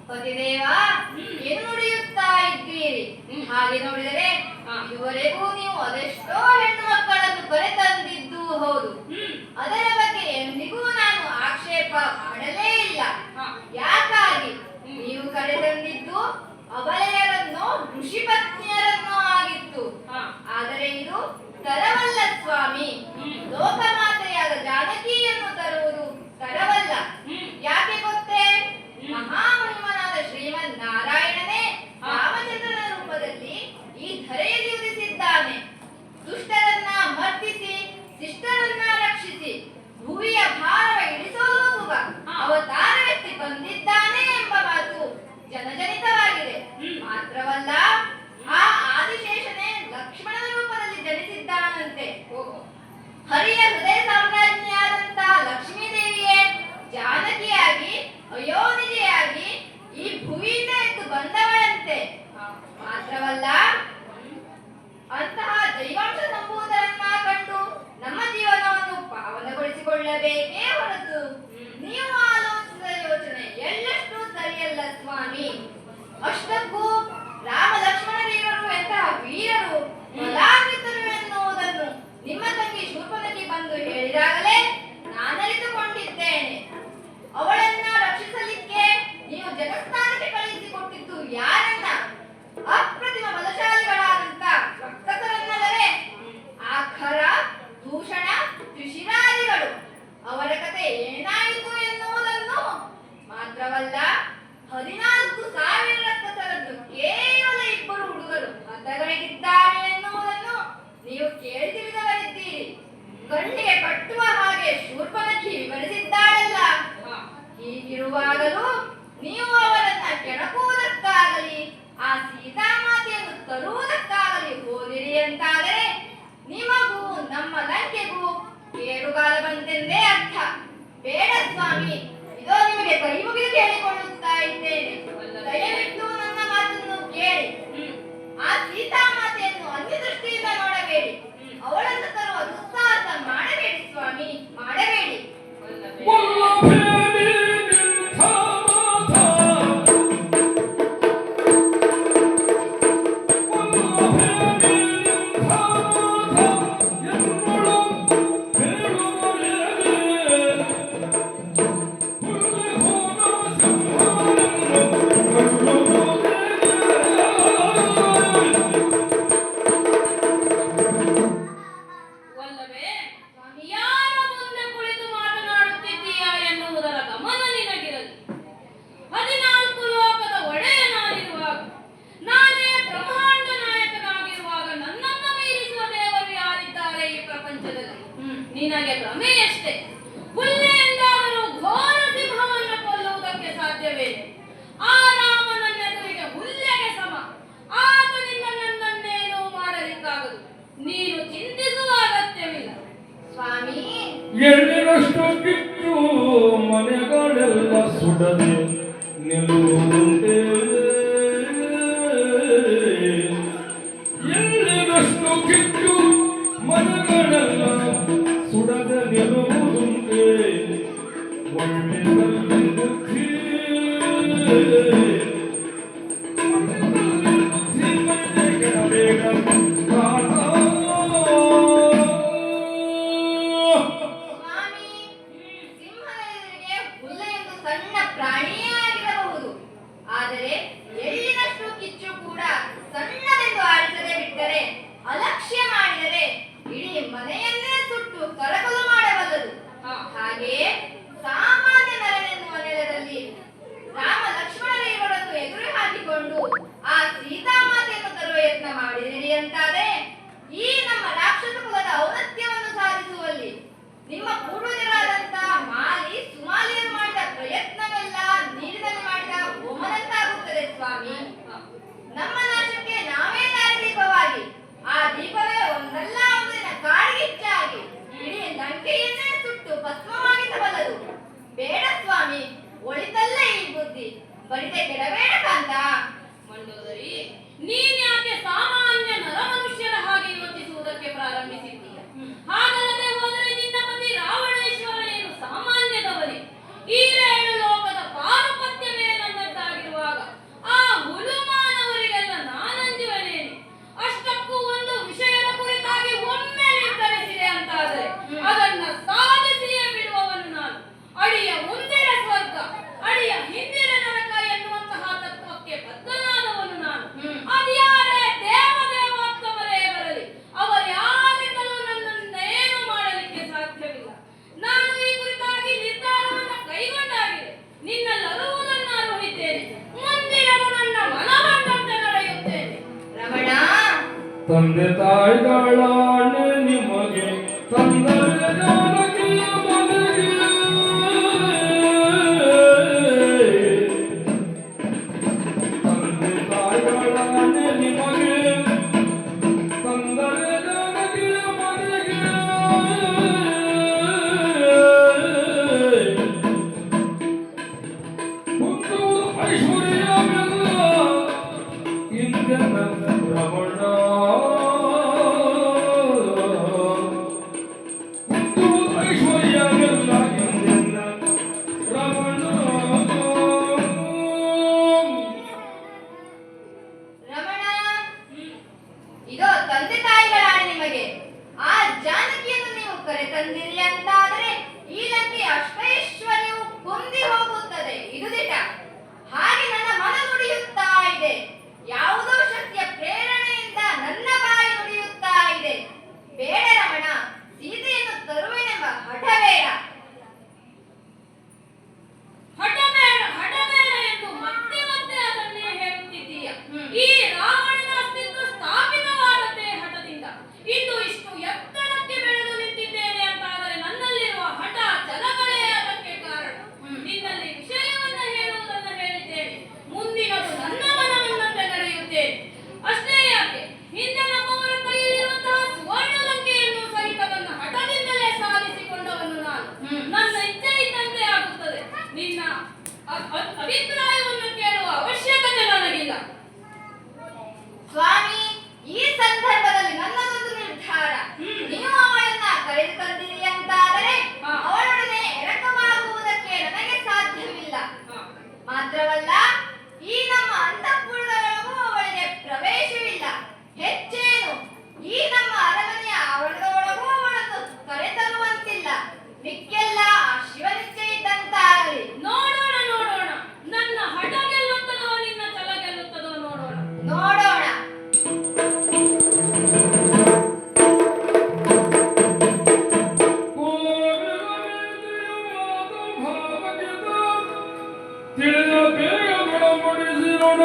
ಪತಿದೇವ, ಏನು ನುಡಿಯುತ್ತಾ ಇದ್ದೀರಿ? ಹಾಗೆ ನೋಡಿದರೆ ಇದುವರೆಗೂ ನೀವು ಅದೆಷ್ಟೋ ಹೆಣ್ಣು ಮಕ್ಕಳನ್ನು ಕರೆತಂದಿದ್ದು ಹೌದು. ಅದರ ಬಗ್ಗೆ ಎಂದಿಗೂ ನಾನು ಆಕ್ಷೇಪ ಮಾಡಲೇ ಇಲ್ಲ. ಯಾಕಾಗಿ ನೀವು ಕರೆತಂದಿದ್ದು ಅಬಲೆಯರನ್ನೋ ಋಷಿ ಪತ್ನಿಯರನ್ನೋ ಆಗಿತ್ತು. ಆದರೆ ಇದು ತರವಲ್ಲ ಸ್ವಾಮಿ. ಲೋಕಮಾತೆಯಾದ ಜಾನಕಿಯನ್ನು ತರುವುದು ತರವಲ್ಲ. ಯಾಕೆ ಗೊತ್ತೇ? ಮಹಾಮಹಿಮನಾದ ಶ್ರೀಮನ್ ನಾರಾಯಣನೇ ರಾಮಚಂದ್ರನ ರೂಪದಲ್ಲಿ ಈ ಧರೆಯಲ್ಲಿ ಉದಿಸಿದ್ದಾನೆ. ದುಷ್ಟರನ್ನ ಮರ್ದಿಸಿ ಶಿಷ್ಟರನ್ನ ರಕ್ಷಿಸಿ ಜಾನಕಿಯಾಗಿ ಅಯೋನಿಜೆಯಾಗಿ ಈ ಭುವಿಯಿಂದ ಎದ್ದು ಬಂದವಳಂತೆ. ಮಾತ್ರವಲ್ಲ, ಅಂತಹ ದೈವಾಂಶ ಸಂಭೂತರನ್ನ ಕಂಡು ನಮ್ಮ ಜೀವನವನ್ನು ಪಾವನಗೊಳಿಸಿಕೊಳ್ಳಬೇಕೇ ಹೊರತು ನೀವು ಆಲೋಚಿಸಿದ ಯೋಚನೆ ಎಳ್ಳಷ್ಟು ಸರಿಯಲ್ಲ ಸ್ವಾಮಿ. ಅಷ್ಟಕ್ಕೂ ರಾಮ ಲಕ್ಷ್ಮಣರೇವರು ಎಂತಹ ವೀರರು ಬಲಾನ್ವಿತರು ಎನ್ನುವುದನ್ನು ನಿಮ್ಮ ತಂಗಿ ಶೂರ್ಪನಖಿ ಬಂದು ಹೇಳಿದಾಗಲೇ ನಾನರಿತುಕೊಂಡಿದ್ದೇನೆ. ಅವಳನ್ನ ರಕ್ಷಿಸಲಿಕ್ಕೆ ನೀವು ಜಗತ್ಸ್ಥಾನಕ್ಕೆ ಕಳುಹಿಸಿಕೊಟ್ಟಿದ್ದು ಯಾರನ್ನ? ಅಪ್ರತಿಮ ಬಲಶಾಲಿಗಳಾದಂತ ರಕ್ಕಸರನ್ನಲ್ಲವೇ? ಆಖರ, ಭೂಷಣ, ತ್ರಿಶಿರಾದಿಗಳು. ಅವರ ಕತೆ ಏನಾಯಿತು ಎನ್ನುವುದನ್ನು ಮಾತ್ರವಲ್ಲ, 14,000 ರಕ್ಕಸರನ್ನು ಕೇವಲ 2 ಹುಡುಗರು ಹತಗಳಿಗಿದ್ದಾರೆ ಎನ್ನುವುದನ್ನು ನೀವು ಕೇಳಿ ತಿಳಿದವರಿದ್ದೀರಿ. ಕಣ್ಣಿಗೆ ಕಟ್ಟುವ ಹಾಗೆ ಶೂರ್ಪನಖಿ ವಿವರಿಸಿದ್ದಾಳಲ್ಲ. ಹೀಗಿರುವಾಗಲೂ ನೀವು ಅವರನ್ನ ಕೆಣಕುವುದಕ್ಕಾಗಲಿ ಆ ಸೀತಾಮಾತೆಯನ್ನು ತರುವುದಕ್ಕಾಗಲಿ ಹೋದಿರಿ ಅಂತಾದರೆ ನಿಮಗೂ ನಮ್ಮ ಲಂಕೆಗೂ ಕೇಡುಗಾಲ ಬಂತೆಂದೇ ಅರ್ಥ. ಬೇಡ ಸ್ವಾಮಿ, ಇದೋ ನಿಮಗೆ ಕೈ ಮುಗಿದು ಕೇಳಿಕೊಳ್ಳುತ್ತಾ ಇದ್ದೇನೆ. ದಯವಿಟ್ಟು ನನ್ನ ಮಾತನ್ನು ಕೇಳಿ. ಆ ಸೀತಾಮಾತೆಯನ್ನು ಅನ್ಯ ದೃಷ್ಟಿಯಿಂದ ನೋಡಬೇಡಿ. ಅವಳನ್ನು ತರುವ ದುಸ್ಸಾಹಸ ಮಾಡಬೇಡಿ ಸ್ವಾಮಿ, ಮಾಡಬೇಡಿ. ವಲ್ಲಭೆ, ಯಾರ ಮುಂದೆ ಕುಳಿತು ಮಾತನಾಡುತ್ತಿದ್ದೀಯಾ ಎನ್ನುವುದರ ಗಮನ ನಿನಗಿರಲಿ. 14 ಲೋಕದ ಒಡೆಯ ನಾನಿರುವಾಗ, ನಾನೇ ಬ್ರಹ್ಮಾಂಡ ನಾಯಕನಾಗಿರುವಾಗ ನನ್ನನ್ನು ಮೀರಿಸುವ ದೇವರು ಯಾರಿದ್ದಾರೆ ಈ ಪ್ರಪಂಚದಲ್ಲಿ? ನಿನಗೆ ಭ್ರಮೆಯಷ್ಟೇ. ಹುಲ್ಲೆ ಎಂದಾದರೂ ಘೋರ ಸಿಂಹವನ್ನು ಕೊಲ್ಲುವುದಕ್ಕೆ ಸಾಧ್ಯವೇ? ಆ ರಾಮನನ್ನೆದುರಿಗೆ ಹುಲ್ಲೆಗೆ ಸಮ. ಆತನಿಂದ ನನ್ನನ್ನೇನೂ ಮಾಡಲಿಕ್ಕಾಗದು. ನೀನು ಚಿಂತಿಸುವ ಅಗತ್ಯವಿಲ್ಲ ಸ್ವಾಮಿ. ಎಳ್ಳಿನಷ್ಟು ಕಿತ್ತು ಮನೆಗಳೆಲ್ಲ ಸುಡದೆ ನಿಲ್ಲುವುದುಂಟೆ. ಎಳ್ಳಿನಷ್ಟು ಕಿತ್ತು ಮನೆಗಳೆಲ್ಲ ಸುಡದೆ ನಿಲ್ಲುವುದುಂಟೆ. ಒಳ್ಳೆಯಲ್ಲಿ ಬುದ್ಧಿ ಕೆಡಬೇಡ ಕಾಣ. ಸ್ವಾಮಿ, ಸಿಂಹದ ಎದುರಿಗೆ ಹುಲ್ಲೆ ಎಂದು ಸಣ್ಣ ಪ್ರಾಣಿಯೇ ಆಗಿರಬಹುದು. ಆದರೆ ಎಳ್ಳಿನಷ್ಟು ಕಿಚ್ಚು ಕೂಡ ಸಣ್ಣದೆಂದು ಆರಿಸದೆ ಬಿಟ್ಟರೆ, ಅಲಕ್ಷ್ಯ ಮಾಡಿದರೆ ಇಡೀ ಮನೆಯನ್ನೇ ಸುಟ್ಟು ಕರಕಲು ಮಾಡಬಲ್ಲದು. ಹಾಗೆಯೇ ಸಾಮಾನ್ಯ ನರನೆನ್ನುವ ನೆಲದಲ್ಲಿ ರಾಮ ಲಕ್ಷ್ಮಣರೇವರನ್ನು ಎದುರು ಹಾಕಿಕೊಂಡು ಆ ಸೀತಾಮಾತೆಯನ್ನು ತರುವ ಯತ್ನ ಮಾಡಿದಿರಿ ಅಂತಾದರೆ ಈ ನಮ್ಮ ರಾಕ್ಷಸ ಕುಲದ ಔನ್ನತ್ಯವನ್ನು ಸಾಧಿಸುವಲ್ಲಿ ನಿಮ್ಮ ಪೂರ್ವಜರಾದಂತ ಮಾಲಿ ಸುಮಾಲಿಯರು ಮಾಡಿದ ಪ್ರಯತ್ನವೆಲ್ಲ ನೀರಿನಲ್ಲಿ ಮಾಡಿದ ಹೋಮದಂತಾಗುತ್ತದೆ ಸ್ವಾಮಿ. ನಮ್ಮ ನಾಶಕ್ಕೆ ನಾವೇ ದಾರಿದೀಪವಾಗಿ, ಆ ದೀಪವೇ ಒಂದಲ್ಲ ಒಂದು ದಿನ ಕಾಡ್ಗಿಚ್ಚಾಗಿ ಇಡೀ ಲಂಕೆಯನ್ನೇ ಸುಟ್ಟು ಭಸ್ಮವಾಗಿಸಬಲ್ಲದು. ಬೇಡ ಸ್ವಾಮಿ, ಒಳಿತಲ್ಲ ಈ ಬುದ್ಧಿ, ಬರಿದೆ ಕೆಡಬೇಡ ಕಾಂತ. ಮಂಡೋದರಿ, ನೀನ್ಯಾಕೆ ಸಾಮಾನ್ಯ ನರಮನುಷ್ಯರ ಹಾಗೆ ಯೋಚಿಸುವುದಕ್ಕೆ ಪ್ರಾರಂಭಿಸಿದ್ದೀಯ? ಹಾಗಲ್ಲದೆ ಹೋದರೆ ನಿನ್ನ ಪತಿ ರಾವಣೇಶ್ವರ ಏನು ಸಾಮಾನ್ಯದವನೇ? ಈ 7 ಲೋಕದ ಪಾರುಪತ್ಯವೇ ನನ್ನದ್ದಾಗಿರುವಾಗ ಆ ಹುಲುಮಾನವರಿಗೆಲ್ಲ ನಾನಂಜುವನೇನೆ? ಅಷ್ಟಕ್ಕೂ ಒಂದು ವಿಷಯದ ಕುರಿತಾಗಿ ಒಮ್ಮೆ ನಿರ್ಧರಿಸಿದೆ ಅಂತಾದರೆ ಅದನ್ನ ಸಾಧಿಸಿಯೇ ಬಿಡುವವನು ನಾನು. ಅಡಿಯ ಮುಂದಿನ ಸ್ವರ್ಗ, ಅಡಿಯ ಹಿಂದಿನ ನರಕ ಎನ್ನುವಂತಹ ತತ್ವಕ್ಕೆ ಬದ್ಧನಾದವನು ನಾನು. ಅದ್ಯಾರೇ ದೇವದೇವೋತ್ತಮರೇ ಬರಲಿ, ಅವರ್ಯಾರಿಂದಲೂ ನನ್ನನ್ನೇನು ಮಾಡಲಿಕ್ಕೆ ಸಾಧ್ಯವಿಲ್ಲ. ನಾನು ಈ ಕುರಿತಾಗಿ ನಿರ್ಧಾರವನ್ನು ಕೈಗೊಂಡಾಗಿದೆ. ನಿನ್ನಲ್ಲರುವುದನ್ನು ಅರುಹಿದ್ದೇನೆ. ಮುಂದಿನದು ನನ್ನ ಮನಬಂದಂತೆ ನಡೆಯುತ್ತೇನೆ. ರಮಣ, ತಂದೆ ತಾಯಿಗಳಾಣೆ ನಿಮಗೆ ತಂದರೆ ಜಾನಕಿಯ ಮನೆಗೆ. ತಂದೆ ತಾಯಿಗಳಾಣೆ ನಿಮಗೆ ತಂದರೆ ಜಾನಕಿಯ ಮನೆಗೆ. ಐಶ್ವರ್ಯವೆಲ್ಲ ಇಂದೆನ್ನ ರಮಣ ಒಂದು ಐಶ್ವರ್ಯವೆಲ್ಲ ಇಂದೆನ್ನ ರಮಣ ರಮಣ, ಇದೋ ತಂದೆ ತಾಯಿಗಳಾಣೆ ನಿಮಗೆ. ಆ ಜಾನಕಿಯನ್ನು ನೀವು ಕರೆತಂದಿರಿ ಅಂತಾದರೆ ಈ ಲಂಕೆ ಅಷ್ಟೈಶ್ವರ್ಯವು ಕುಂದಿ ಹೋಗುತ್ತದೆ, ಇದು ದಿಟ. ಹಾಗೆ ನನ್ನ ಮನ ನುಡಿಯುತ್ತಾ ಇದೆ, ಯಾವುದೋ ಶಕ್ತಿಯ ಪ್ರೇರಣೆಯಿಂದ ನನ್ನ ಬಾಯಿ ನುಡಿಯುತ್ತಾ ಇದೆ. ಬೇಡ ರಮಣ, ಸೀತೆಯನ್ನು ತರುವೆನೆಂಬ ಹಠ ಬೇಡ. ಹಠಬೇಡ ಎಂದು ಮತ್ತೆ ಮತ್ತೆ ಅದನ್ನೇ ಹೇಳುತ್ತಿದ್ದೀಯ. ಈ ರಾವಣನ ಅಸ್ತಿತ್ವ ಸ್ಥಾಪಿತವಾದದ್ದೇ ಹಠದಿಂದ. ಇಂದು ಇಷ್ಟು ಎತ್ತರಕ್ಕೆ ಬೆಳೆದು ನಿಂತಿದ್ದೇನೆ ಅಂತಾದರೆ ನನ್ನಲ್ಲಿರುವ ಹಠ ಛಲಗಳೇ ಅದಕ್ಕೆ ಕಾರಣ. ನಿನ್ನಲ್ಲಿ ವಿಷಯವನ್ನ ಹೇಳುವುದನ್ನು ಹೇಳಿದ್ದೇನೆ, ಮುಂದಿನದು ನನ್ನ ಮನವನ್ನಂತೆ ನಡೆಯುತ್ತೇನೆ. ಅಷ್ಟೇ ಯಾಕೆ, ಹಿಂದೆ ನಮ್ಮವರ ಕೈಯಲ್ಲಿರುವಂತಹ ಸುವರ್ಣ ಲಂಕೆಯನ್ನು ಸಹಿತ ನನ್ನ ಹಠದಿಂದಲೇ ಸಾಧಿಸಿಕೊಂಡವನು ನಾನು. ನನ್ನ ಇಚ್ಛೆ ಇದ್ದಂತೆ ಆಗುತ್ತದೆ. ನಿನ್ನ ಅಭಿಪ್ರಾಯವನ್ನು ಕೇಳುವ ಅವಶ್ಯಕತೆ ನನಗಿಲ್ಲ. ಸ್ವಾಮಿ, ಈ ಸಂದರ್ಭದಲ್ಲಿ ನನ್ನದೊಂದು ನಿರ್ಧಾರ. ನೀವು ಅವಳನ್ನ ಕರೆದು ತಂದಿರಿ ಅಂತಾದರೆ ಅವಳೊಡನೆ ಎರಕವಾಗುವುದಕ್ಕೆ ನನಗೆ ಸಾಧ್ಯವಿಲ್ಲ. ಮಾತ್ರವಲ್ಲ, ಈ ನಮ್ಮ ಅಂತಃಪುರದೊಳಗೂ ಅವಳಿಗೆ ಪ್ರವೇಶವಿಲ್ಲ. ಹೆಚ್ಚೇನು, ಈ ನಮ್ಮ ಅರಮನೆಯ ಆವರಣದೊಳಗೂ ಅವಳನ್ನು ಕರೆತರುವಂತಿಲ್ಲ. ಮಿಕ್ಕೆಲ್ಲ ಆ ಶಿವನಿಚ್ಛೆ ಇದ್ದಂತಾಗಲಿ. ನೋಡೋಣ, ನನ್ನ ಹಠ ಗೆಲ್ಲುತ್ತದೋ ನಿನ್ನ ಛಲ ಗೆಲ್ಲುತ್ತದೋ ನೋಡೋಣ. ನೋಡೋಣ. ತಿಳಿದ ಬೇಗ ಗುಣಪಡಿಸಿರೋಣ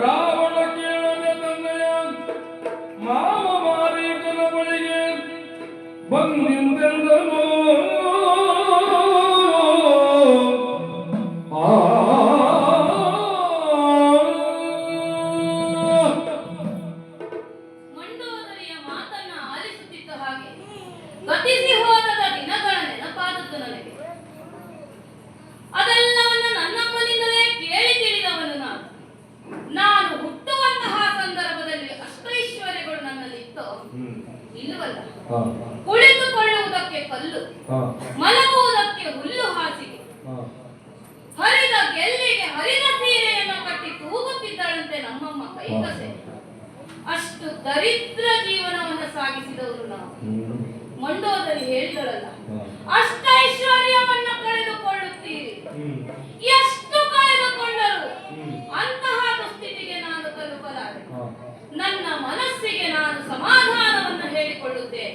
ರಾವಣ ಕೇಳದೆ ತನ್ನಯ ಮಾವ ಮಾರೀಕನ ಬಳಿಗೆ ಬಂದಿಂದೆಂದನು ಮಂಡೋದರಿಯ ಮಾತನ್ನ ಆಲಿಸುತ್ತಿದ್ದ ಹಾಗೆ ಗತಿಸಿ ಹೋದ ದಿನಗಳ ನೆನಪಾದದ್ದು ನನಗೆ. ಅದೆಲ್ಲವನ್ನ ನನ್ನಮ್ಮನಿಂದಲೇ ಕೇಳಿ ತಿಳಿದವನು ನಾನು. ನಾನು ಹುಟ್ಟುವಂತಹ ಸಂದರ್ಭದಲ್ಲಿ ಅಷ್ಟೈಶ್ವರ್ಯಗಳು ನನ್ನಲ್ಲಿತ್ತೋ ಇಲ್ಲವಲ್ಲ. ಕುಳಿತುಕೊಳ್ಳುವುದಕ್ಕೆ ಕಲ್ಲು, ಮಲಗುವುದಕ್ಕೆ ಹುಲ್ಲು ಹಾಸಿಗೆ, ಹರಿದ ಗೆಲ್ಲಿಗೆ ಹರಿದ ಸೀರೆಯನ್ನು ಕಟ್ಟಿ ತೂಗುತ್ತಿದ್ದಳಂತೆ ನಮ್ಮಮ್ಮ ಕೈಕಸೆ. ಅಷ್ಟು ದರಿದ್ರ ಜೀವನವನ್ನು ಸಾಗಿಸಿದವರು ನಾವು. ಮಂಡೋದರಿ ಹೇಳಿದಳಲ್ಲ, ಅಷ್ಟೈಶ್ವರ್ಯವನ್ನ ಕಳೆದುಕೊಳ್ಳುತ್ತೀರಿ. ಎಷ್ಟು ಕಳೆದುಕೊಂಡರು ಅಂತಹ ದುಸ್ಥಿತಿಗೆ ನಾನು ತಲುಪಲಾರೆ. ನನ್ನ ಮನಸ್ಸಿಗೆ ನಾನು ಸಮಾಧಾನವನ್ನು ಹೇಳಿಕೊಳ್ಳುತ್ತೇನೆ.